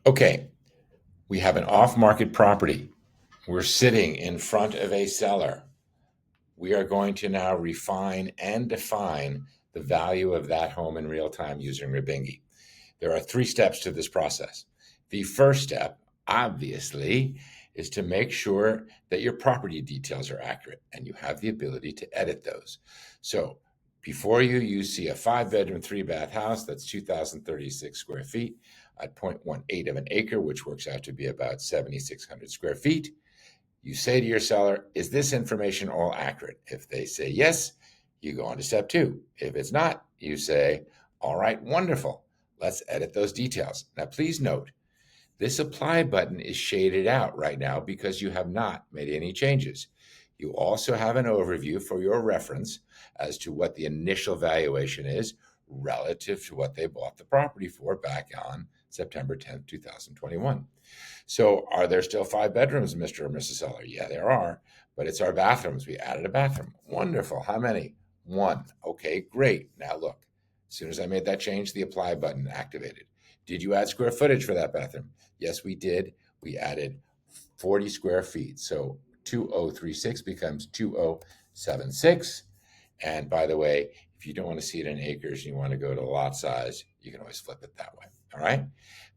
Okay, we have an off-market property. We're sitting in front of a seller. We are going to now refine and define the value of that home in real time using Rebingy. There are 3 steps to this process. The first step, obviously, is to make sure that your property details are accurate and you have the ability to edit those. So before you see a 5-bedroom, 3-bath house that's 2,036 square feet at 0.18 of an acre, which works out to be about 7,600 square feet. You say to your seller, is this information all accurate? If they say yes, you go on to step 2. If it's not, you say, all right, wonderful. Let's edit those details. Now, please note, this apply button is shaded out right now because you have not made any changes. You also have an overview for your reference as to what the initial valuation is relative to what they bought the property for back on September 10th, 2021. So are there still 5 bedrooms, Mr. or Mrs. Seller? Yeah, there are, but it's our bathrooms. We added a bathroom. Wonderful. How many? 1. Okay, great. Now look, as soon as I made that change, the apply button activated. Did you add square footage for that bathroom? Yes, we did. We added 40 square feet. So 2036 becomes 2076. And by the way, if you don't want to see it in acres and you want to go to lot size, you can always flip it that way. All right.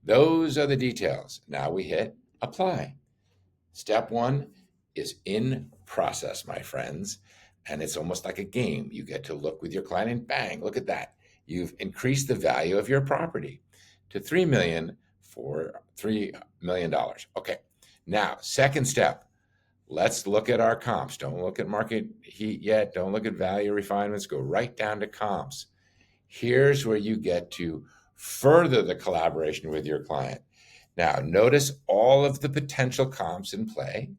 Those are the details. Now we hit apply. Step 1 is in process, my friends. And it's almost like a game. You get to look with your client and bang, look at that. You've increased the value of your property to $3 million for $3 million. Okay. Now, second step, let's look at our comps. Don't look at market heat yet. Don't look at value refinements. Go right down to comps. Here's where you get to further the collaboration with your client. Now, notice all of the potential comps in play.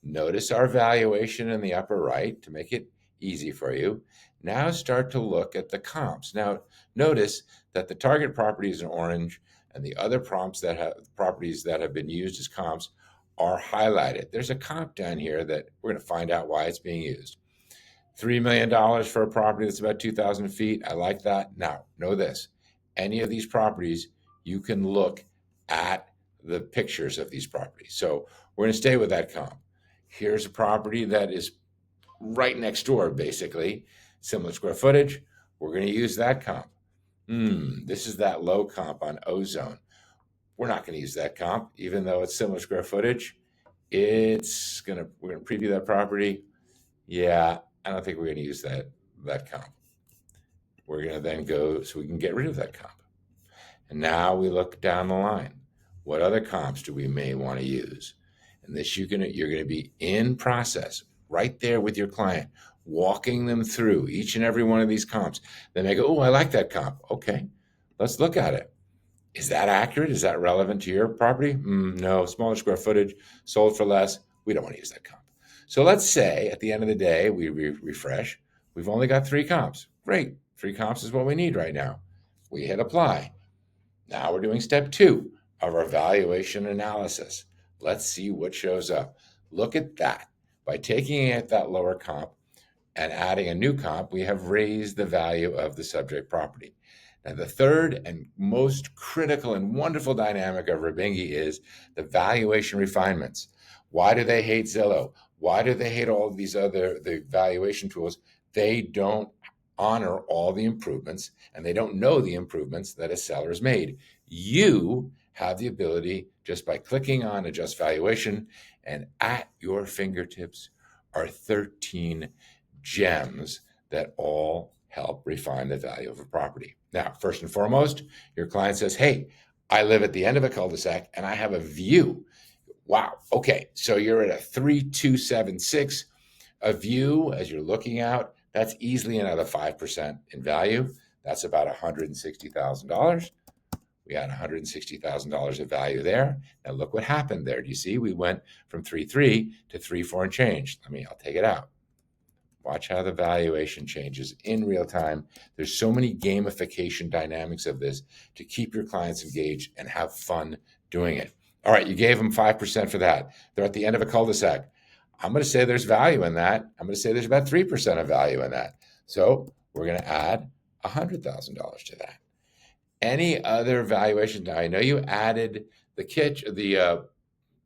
Notice our valuation in the upper right to make it easy for you. Now start to look at the comps. Now, notice that the target property is in orange and the other properties that have been used as comps are highlighted. There's a comp down here that we're going to find out why it's being used. $3 million for a property that's about 2,000 feet. I like that. Now, know this. Any of these properties, you can look at the pictures of these properties. So we're going to stay with that comp. Here's a property that is right next door, basically. Similar square footage. We're going to use that comp. This is that low comp on ozone. We're not going to use that comp, even though it's similar square footage. We're going to preview that property. Yeah, I don't think we're going to use that comp. We're going to then go so we can get rid of that comp. And now we look down the line. What other comps do we may want to use? And this you're going to be in process right there with your client, walking them through each and every one of these comps. Then they go, oh, I like that comp. Okay, let's look at it. Is that accurate? Is that relevant to your property? No, smaller square footage, sold for less. We don't want to use that comp. So let's say at the end of the day, we refresh. We've only got 3 comps. Great. 3 comps is what we need right now. We hit apply. Now we're doing step 2 of our valuation analysis. Let's see what shows up. Look at that. By taking out that lower comp and adding a new comp, we have raised the value of the subject property. Now, the third and most critical and wonderful dynamic of Rebingy is the valuation refinements. Why do they hate Zillow? Why do they hate all of these the valuation tools? They don't honor all the improvements and they don't know the improvements that a seller's made. You have the ability just by clicking on adjust valuation, and at your fingertips are 13 gems that all help refine the value of a property. Now, first and foremost, your client says, hey, I live at the end of a cul-de-sac and I have a view. Wow. Okay. So you're at a 3276, a view as you're looking out. That's easily another 5% in value. That's about $160,000. We had $160,000 of value there. Now look what happened there. Do you see? We went from 3.3 to 3.4 and change. I'll take it out. Watch how the valuation changes in real time. There's so many gamification dynamics of this to keep your clients engaged and have fun doing it. All right, you gave them 5% for that. They're at the end of a cul-de-sac. I'm going to say there's value in that. I'm going to say there's about 3% of value in that. So we're going to add $100,000 to that. Any other valuation? Now, I know you added the kitchen, the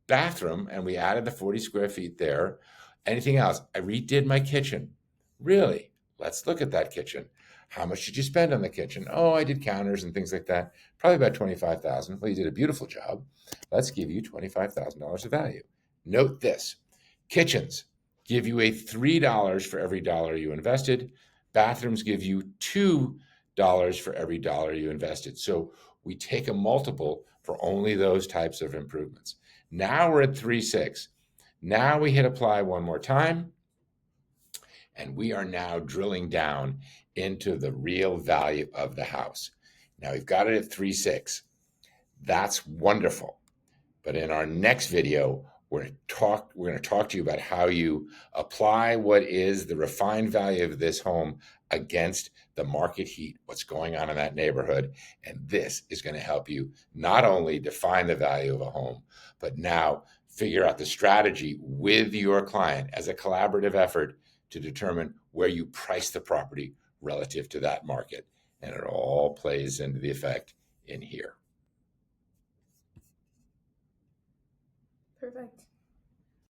bathroom, and we added the 40 square feet there. Anything else? I redid my kitchen. Really? Let's look at that kitchen. How much did you spend on the kitchen? Oh, I did counters and things like that. Probably about 25,000. Well, you did a beautiful job. Let's give you $25,000 of value. Note this. Kitchens give you a $3 for every dollar you invested. Bathrooms give you $2 for every dollar you invested. So we take a multiple for only those types of improvements. Now we're at 3.6. Now we hit apply one more time, and we are now drilling down into the real value of the house. Now we've got it at 3.6. That's wonderful. But in our next video, we're going to talk to you about how you apply what is the refined value of this home against the market heat, what's going on in that neighborhood. And this is going to help you not only define the value of a home, but now figure out the strategy with your client as a collaborative effort to determine where you price the property relative to that market. And it all plays into the effect in here. Perfect.